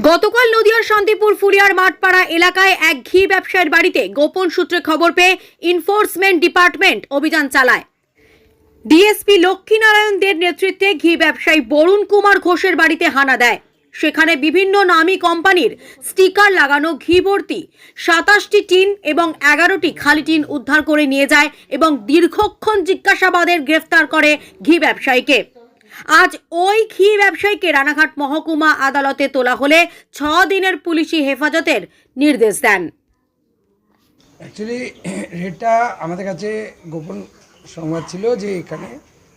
গতকাল নদিয়ার শান্তিপুর ফুলিয়ার মাঠপাড়া এলাকায় এক ঘি ব্যবসায়ীর বাড়িতে গোপন সূত্রে খবর পেয়ে এনফোর্সমেন্ট ডিপার্টমেন্ট অভিযান চালায়। ডিএসপি লক্ষ্মীনারায়ণ দের নেতৃত্বে ঘি ব্যবসায়ী বরুণ কুমার ঘোষের বাড়িতে হানা দেয়। সেখানে বিভিন্ন নামী কোম্পানির স্টিকার লাগানো ঘি ভর্তি 27টি টিন এবং 11টি খালি টিন উদ্ধার করে নিয়ে যায় এবং দীর্ঘক্ষণ জিজ্ঞাসাবাদের গ্রেফতার করে ঘি ব্যবসায়ীকে। আজ ওই ঘি ব্যবসায়ীকে রানাঘাট মহকুমা আদালতে তোলা হলে 6 দিনের পুলিশি হেফাজতের নির্দেশ দেন। অ্যাকচুয়ালি এটা আমাদের কাছে গোপন সংবাদ ছিল যে এখানে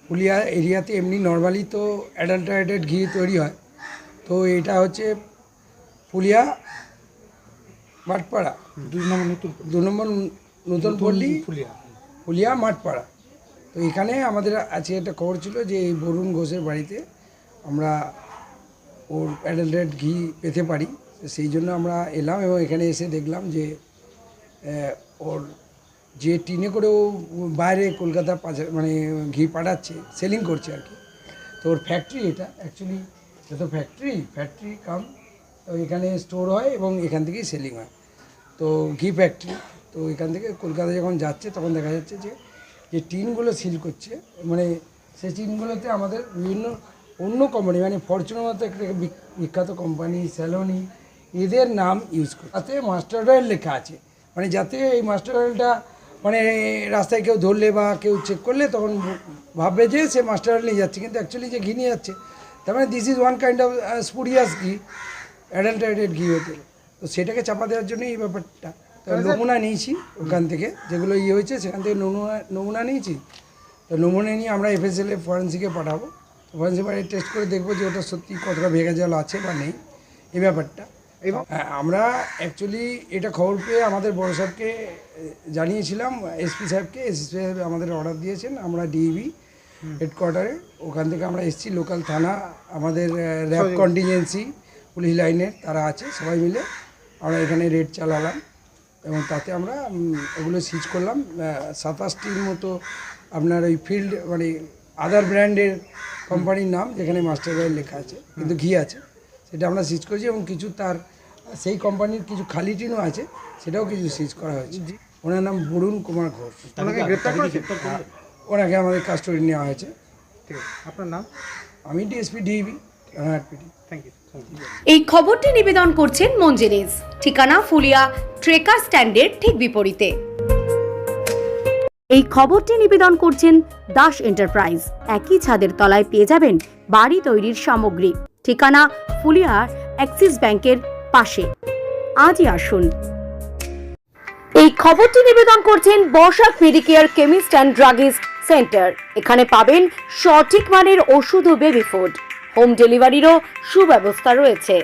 ফুলিয়া এরিয়াতে এমনি নর্মালি তো অ্যাডাল্টারেটেড ঘি তৈরি হয়। তো এটা হচ্ছে ফুলিয়া মাঠপাড়া 2 নম্বর নতুন পল্লী ফুলিয়া মাঠপাড়া। তো এখানে আমাদের আজকে একটা খবর ছিল যে এই বরুণ ঘোষের বাড়িতে আমরা ওর অ্যাডাল্টারেট ঘি পেতে পারি। সেই জন্য আমরা এলাম এবং এখানে এসে দেখলাম যে ওর যে টিনে করে ও বাইরে কলকাতা মানে ঘি পাঠাচ্ছে, সেলিং করছে আর কি। তো ওর ফ্যাক্টরি এটা অ্যাকচুয়ালি যত ফ্যাক্টরি কাম তো এখানে স্টোর হয় এবং এখান থেকেই সেলিং হয়। তো ঘি ফ্যাক্টরি তো এখান থেকে কলকাতা যখন যাচ্ছে তখন দেখা যাচ্ছে যে টিনগুলো সিল করছে, মানে সেই টিনগুলোতে আমাদের বিভিন্ন অন্য কোম্পানি মানে ফরচুনের মতো একটা বিখ্যাত কোম্পানি স্যালোনি এদের নাম ইউজ করে, তাতে মাস্টার অয়েল লেখা আছে। মানে যাতে এই মাস্টার অয়েলটা মানে রাস্তায় কেউ ধরলে বা কেউ চেক করলে তখন ভাববে যে সে মাস্টার অয়েল নিয়ে যাচ্ছে, কিন্তু অ্যাকচুয়ালি যে ঘি নিয়ে যাচ্ছে তার মানে this is one kind of spurious ঘি, অ্যাডাল্টারেটেড ঘি হতে। তো সেটাকে চাপা দেওয়ার জন্য এই ব্যাপারটা। তো নমুনা নিয়েছি ওখান থেকে, যেগুলো হয়েছে সেখান থেকে নমুনা নিয়েছি। তো নমুনা নিয়ে আমরা এফএসএল ফরেন্সিকে পাঠাবো। ফরেন্সিক বাড়ি টেস্ট করে দেখবো যে ওটা সত্যি কতটা ভেঙে জল আছে বা নেই এই ব্যাপারটা। আমরা অ্যাকচুয়ালি এটা খবর পেয়ে আমাদের বড় সাহেবকে জানিয়েছিলাম, এসপি সাহেবকে। এসপি সাহেব আমাদের অর্ডার দিয়েছেন, আমরা ডিইবি হেডকোয়ার্টারে ওখান থেকে আমরা এসেছি, লোকাল থানা আমাদের র্যাব কন্টিনজেন্সি পুলিশ লাইনের তারা আছে, সবাই মিলে আমরা এখানে রেড চালালাম এবং তাতে আমরা ওগুলো সিজ করলাম। 27টির মতো আপনার ওই ফিল্ড মানে আদার ব্র্যান্ডের কোম্পানির নাম যেখানে মাস্টার অয়েল লেখা আছে কিন্তু ঘি আছে, সেটা আমরা সিজ করেছি এবং কিছু তার সেই কোম্পানির কিছু খালি টিনও আছে, সেটাও কিছু সিজ করা হয়েছে। ওনার নাম বরুণ কুমার ঘোষ। ওনাকে আমাদের কাস্টডি নেওয়া হয়েছে। ঠিক আছে, আপনার নাম? আমি DSP DEB Ranaghat. Thank you. এই খবরটি নিবেদন করছেন মঞ্জেরিজ, ঠিকানা ফুলিয়া ট্রেকার স্ট্যান্ডের ঠিক বিপরীতে। এই খবরটি নিবেদন করছেন দাস এন্টারপ্রাইজ, একই ছাদের তলায় পেয়ে যাবেন বাড়ি তৈরির সামগ্রী, ঠিকানা ফুলিয়া অ্যাক্সিস ব্যাংকের পাশে। আজই আসুন। এই খবরটি নিবেদন করছেন বর্ষাক medicare chemist and druggist centre. এখানে পাবেন সঠিক মানের ওষুধ ও বেবি ফুড, হোম ডেলিভারিরও সুব্যবস্থা রয়েছে।